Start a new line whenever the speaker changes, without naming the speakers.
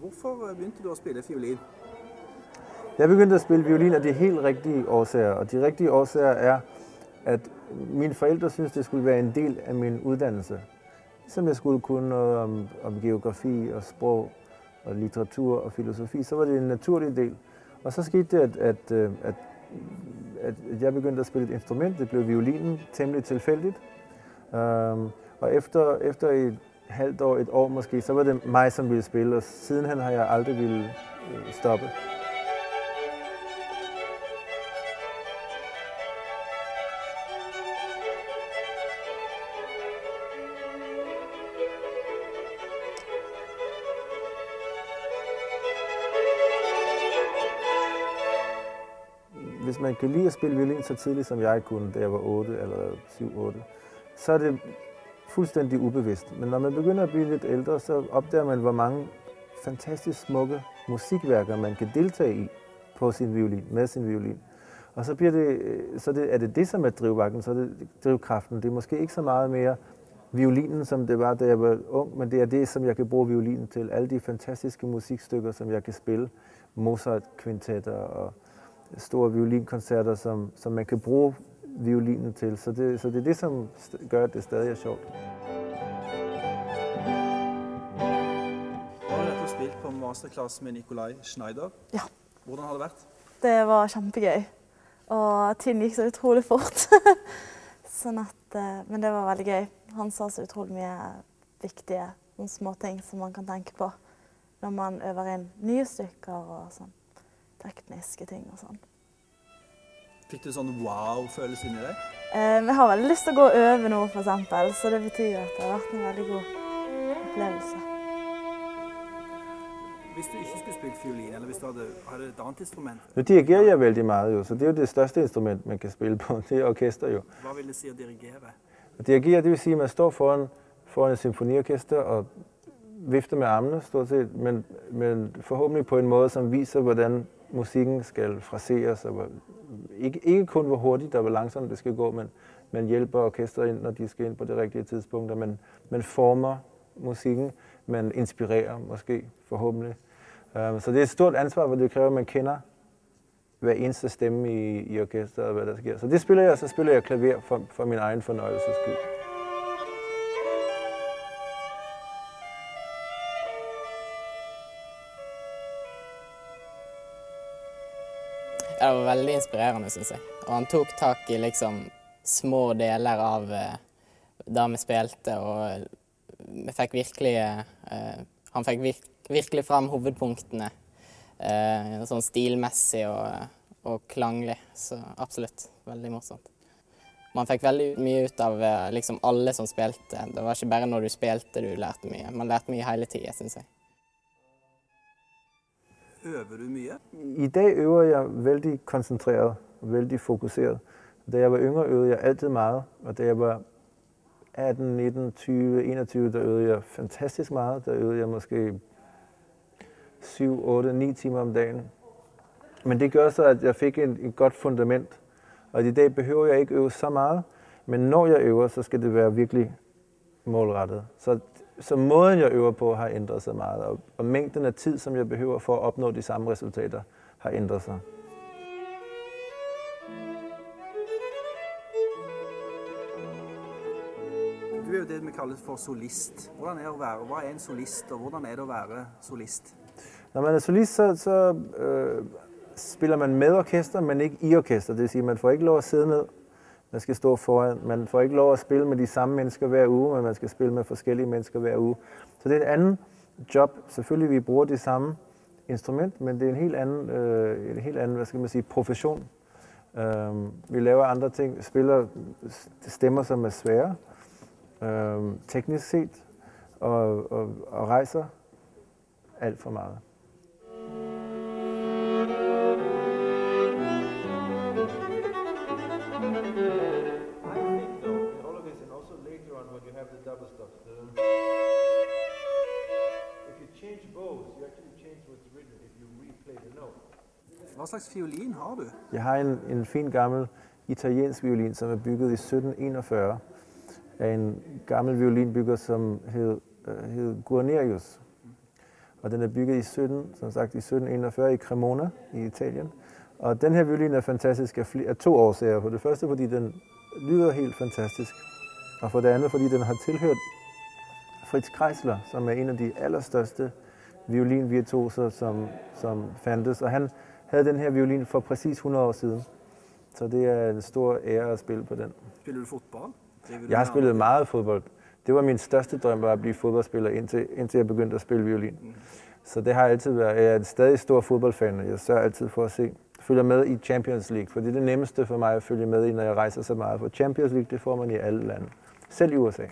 Hvorfor begyndte du at spille fiolin?
Jeg begyndte at spille violin af de helt rigtige årsager, og de rigtige årsager er, at mine forældre synes, det skulle være en del af min uddannelse. Som jeg skulle kunne noget om geografi og sprog og litteratur og filosofi, så var det en naturlig del. Og så skete det, at jeg begyndte at spille et instrument. Det blev violinen, temmelig tilfældigt. Og efter et halvt år, et år måske, så var det mig, som ville spille, og sidenhen har jeg aldrig ville stoppe. Hvis man kan lide at spille violin så tidligt, som jeg kunne, da jeg var 8 eller 7-8, så er det fuldstændig ubevidst. Men når man begynder at blive lidt ældre, så opdager man, hvor mange fantastisk smukke musikværker man kan deltage i på sin violin, med sin violin. Og så er det, som er drivvagten, så er det drivkraften. Det er måske ikke så meget mere violinen, som det var, da jeg var ung, men det er det, som jeg kan bruge violinen til. Alle de fantastiske musikstykker, som jeg kan spille. Mozart-kvintetter og store violinkoncerter, som man kan bruge violinen til. Så det er det, som gør, at det stadig er sjovt.
Du har nettopp spilt på masterclass med Nikolaj Znaider.
Ja.
Hvordan har det vært?
Det var kjempegøy. Og tiden gikk så utrolig fort. Men det var veldig gøy. Han sa så utrolig mye viktige små ting som man kan tenke på når man øver inn nye stykker og sånn. Tekniske ting og sånn.
Fikk du sånn wow-følelse inni deg?
Jeg har veldig lyst til å gå og øve nå, for eksempel, så det betyr at det har vært en veldig god opplevelse.
Hvis du ikke skulle spille fiolin, eller hvis du hadde et annet instrument?
Nu dirigerer jeg veldig meget jo, så det er jo det største instrument, man kan spille på. Det er orkester jo.
Hvad vil det sige at dirigere?
At dirigere, det vil sige, at man står foran et symfoniorkester og vifter med armene, stort set, men forhåbentlig på en måde, som viser, hvordan musikken skal fraseres. Ikke kun hvor hurtigt og hvor langsomt det skal gå, men hjælper orkestret ind, når de skal ind på det rigtige tidspunkt. Man former musikken, man inspirerer måske, forhåbentlig. Så det er et stort ansvar, hvor det kræver, at man kender hver eneste stemme i orkestret og hvad der sker. Så det spiller jeg, og så spiller jeg klaver for min egen fornøjelses skyld.
Ja, det var veldig inspirerende, synes jeg. Og han tok tak i liksom små deler av da vi spilte, og vi fikk virkelig, han fikk virkelig frem hovedpunktene, sånn stilmessig og klanglig, så absolutt veldig morsomt. Man fikk veldig mye ut av liksom alle som spilte. Det var ikke bare når du spilte du lærte mye, man lærte mye hele tiden, synes jeg.
Øver du mye?
I dag øver jeg veldig koncentreret og veldig fokuseret. Da jeg var yngre, øvede jeg altid meget, og da jeg var 18, 19, 20, 21, der øvede jeg fantastisk meget. Der øvede jeg måske 7, 8, 9 timer om dagen. Men det gør så, at jeg fik et godt fundament. Og i dag behøver jeg ikke øve så meget, men når jeg øver, så skal det være virkelig målrettet. Så måden, jeg øver på, har ændret sig meget, og mængden af tid, som jeg behøver for at opnå de samme resultater, har ændret sig.
Du er jo det, vi kalder for solist. Hvordan er det at være, hvad er en solist, og hvordan er det at være solist?
Når man er solist, så spiller man med orkester, men ikke i orkester. Det vil sige, at man får ikke lov at sidde ned. Man skal stå foran. Man får ikke lov at spille med de samme mennesker hver uge, men man skal spille med forskellige mennesker hver uge. Så det er et andet job. Selvfølgelig vi bruger det samme instrument, men det er en helt anden, hvad skal man sige, profession. Vi laver andre ting, spiller stemmer, som er svære, teknisk set, og rejser alt for meget.
Hvad slags fiolin har du?
Jeg har en fin gammel italiensk violin, som er bygget i 1741 af en gammel violinbygger, som hed Guarnerius. og den er bygget i 1741 i Cremona i Italien. Og den her violin er fantastisk af 2 årsager. For det første, fordi den lyder helt fantastisk, og for det andet, fordi den har tilhørt Fritz Kreisler, som er en af de allerstørste violinvirtuoser, som fandtes. Og han havde den her violin for præcis 100 år siden. Så det er en stor ære at spille på den.
Spiller du fodbold?
Jeg har spillet meget fodbold. Det var min største drøm, var at blive fodboldspiller, indtil jeg begyndte at spille violin. Så det har altid været. Jeg er en stadig stor fodboldfan, og jeg sørger altid for at følge med i Champions League, for det er det nemmeste for mig at følge med i, når jeg rejser så meget. For Champions League, det får man i alle lande. Selv i USA.